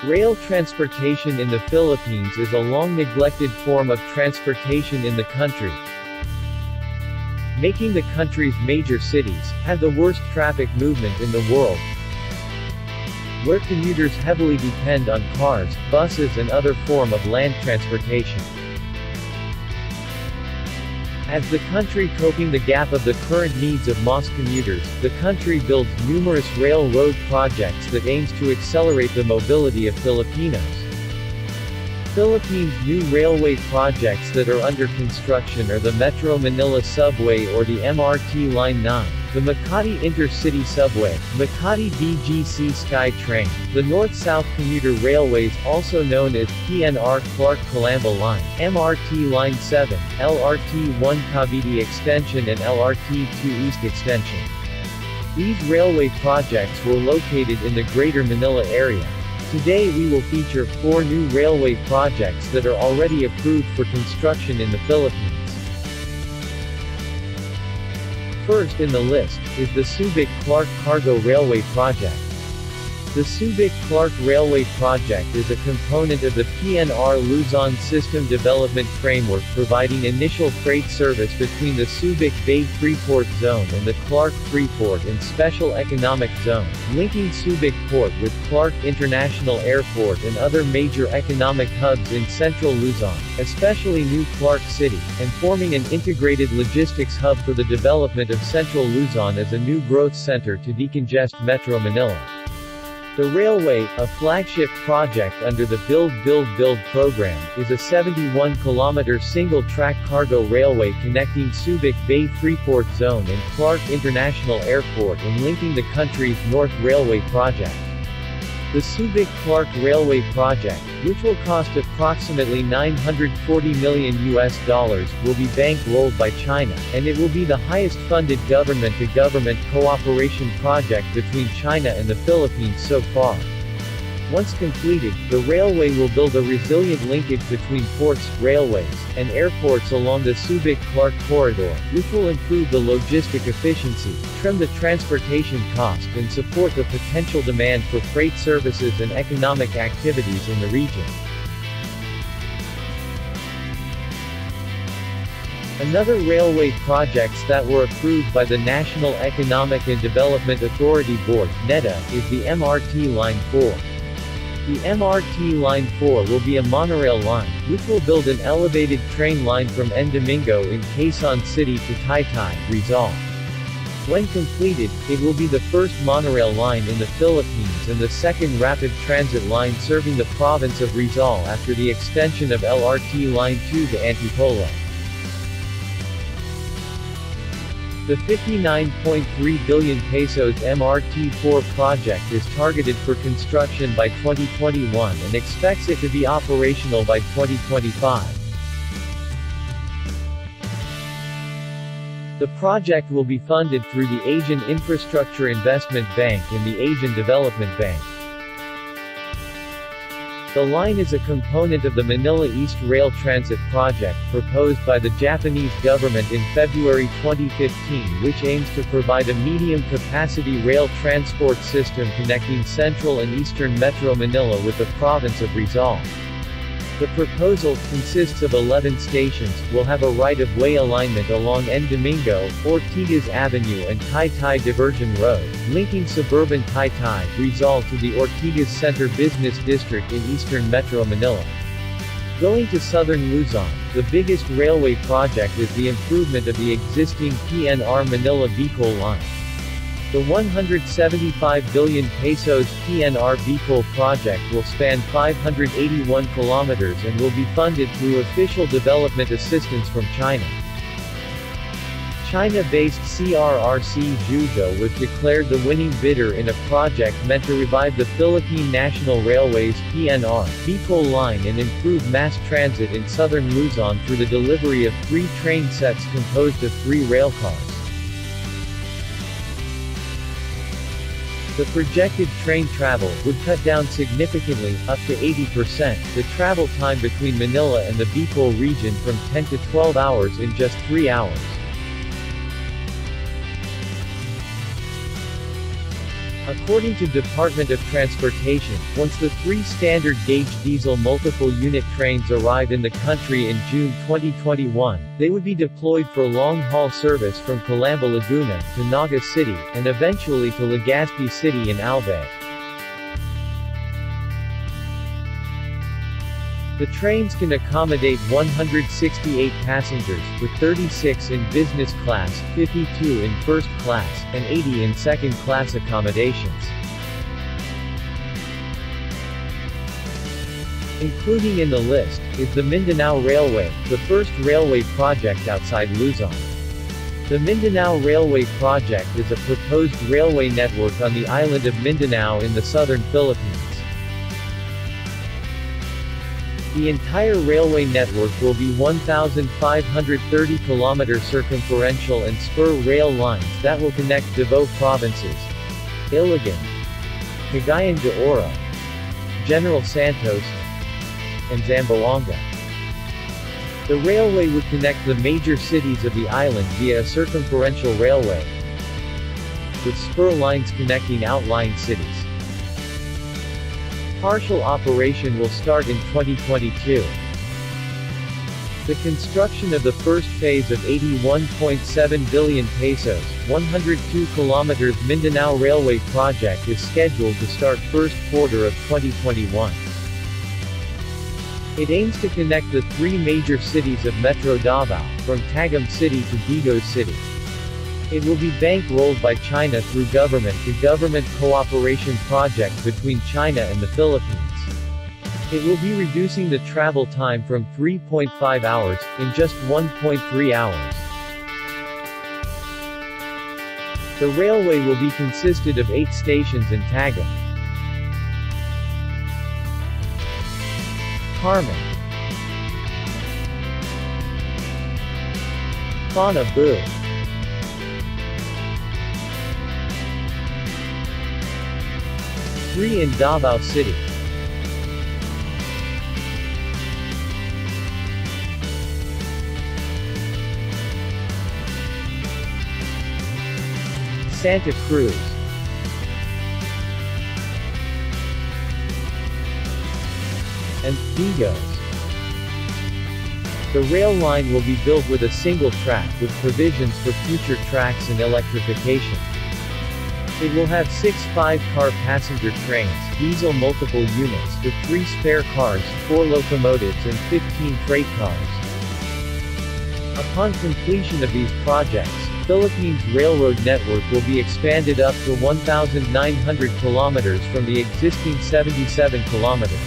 Rail transportation in the Philippines is a long-neglected form of transportation in the country, making the country's major cities have the worst traffic movement in the world, where commuters heavily depend on cars, buses and other form of land transportation. As the country coping the gap of the current needs of most commuters, the country builds numerous railroad projects that aims to accelerate the mobility of Filipinos. Philippines' new railway projects that are under construction are the Metro Manila Subway or the MRT Line 9, the Makati Intercity Subway, Makati BGC SkyTrain, the North-South Commuter Railways also known as PNR Clark-Calamba Line, MRT Line 7, LRT-1 Cavite Extension and LRT-2 East Extension. These railway projects were located in the Greater Manila area. Today we will feature 4 new railway projects that are already approved for construction in the Philippines. First in the list is the Subic-Clark Cargo Railway Project. The Subic-Clark Railway Project is a component of the PNR Luzon System Development Framework providing initial freight service between the Subic Bay Freeport Zone and the Clark Freeport and Special Economic Zone, linking Subic Port with Clark International Airport and other major economic hubs in Central Luzon, especially New Clark City, and forming an integrated logistics hub for the development of Central Luzon as a new growth center to decongest Metro Manila. The railway, a flagship project under the Build program, is a 71-kilometer single-track cargo railway connecting Subic Bay Freeport Zone and Clark International Airport and linking the country's North Railway Project. The Subic-Clark Railway Project, which will cost approximately $940 million, will be bankrolled by China, and it will be the highest funded government-to-government cooperation project between China and the Philippines so far. Once completed, the railway will build a resilient linkage between ports, railways, and airports along the Subic-Clark corridor, which will improve the logistic efficiency, trim the transportation cost and support the potential demand for freight services and economic activities in the region. Another railway projects that were approved by the National Economic and Development Authority Board, NEDA, is the MRT Line 4. The MRT Line 4 will be a monorail line, which will build an elevated train line from Domingo in Quezon City to Taytay, Rizal. When completed, it will be the first monorail line in the Philippines and the second rapid transit line serving the province of Rizal after the extension of LRT Line 2 to Antipolo. The 59.3 billion pesos MRT-4 project is targeted for construction by 2021 and expects it to be operational by 2025. The project will be funded through the Asian Infrastructure Investment Bank and the Asian Development Bank. The line is a component of the Manila East Rail Transit Project proposed by the Japanese government in February 2015, which aims to provide a medium-capacity rail transport system connecting central and eastern Metro Manila with the province of Rizal. The proposal consists of 11 stations, will have a right-of-way alignment along Domingo, Ortigas Avenue and Taytay Diversion Road, linking suburban Taytay, Rizal to the Ortigas Center Business District in eastern Metro Manila. Going to southern Luzon, the biggest railway project is the improvement of the existing PNR Manila-Bicol line. The 175 billion pesos PNR Bicol project will span 581 kilometers and will be funded through official development assistance from China. China-based CRRC Zhuzhou was declared the winning bidder in a project meant to revive the Philippine National Railways PNR Bicol line and improve mass transit in southern Luzon through the delivery of 3 train sets composed of 3 railcars. The projected train travel would cut down significantly, up to 80%, the travel time between Manila and the Bicol region from 10 to 12 hours in just 3 hours. According to Department of Transportation, once the 3 standard gauge diesel multiple unit trains arrive in the country in June 2021, they would be deployed for long-haul service from Calamba, Laguna, to Naga City, and eventually to Legazpi City in Albay. The trains can accommodate 168 passengers, with 36 in business class, 52 in first class, and 80 in second class accommodations. Including in the list, is the Mindanao Railway, the first railway project outside Luzon. The Mindanao Railway Project is a proposed railway network on the island of Mindanao in the southern Philippines. The entire railway network will be 1,530 km circumferential and spur rail lines that will connect Davao provinces, Iligan, Cagayan de Oro, General Santos, and Zamboanga. The railway would connect the major cities of the island via a circumferential railway, with spur lines connecting outlying cities. Partial operation will start in 2022. The construction of the first phase of 81.7 billion pesos, 102 kilometers Mindanao Railway Project is scheduled to start first quarter of 2021. It aims to connect the 3 major cities of Metro Davao, from Tagum City to Vigo City. It will be bankrolled by China through government-to-government cooperation project between China and the Philippines. It will be reducing the travel time from 3.5 hours, in just 1.3 hours. The railway will be consisted of 8 stations in Tagum, Carmen, Panabu, Three in Davao City, Santa Cruz, and Vigos. The rail line will be built with a single track with provisions for future tracks and electrification. It will have 6 5-car passenger trains, diesel multiple units, with 3 spare cars, 4 locomotives and 15 freight cars. Upon completion of these projects, Philippines railroad network will be expanded up to 1,900 kilometers from the existing 77 kilometers.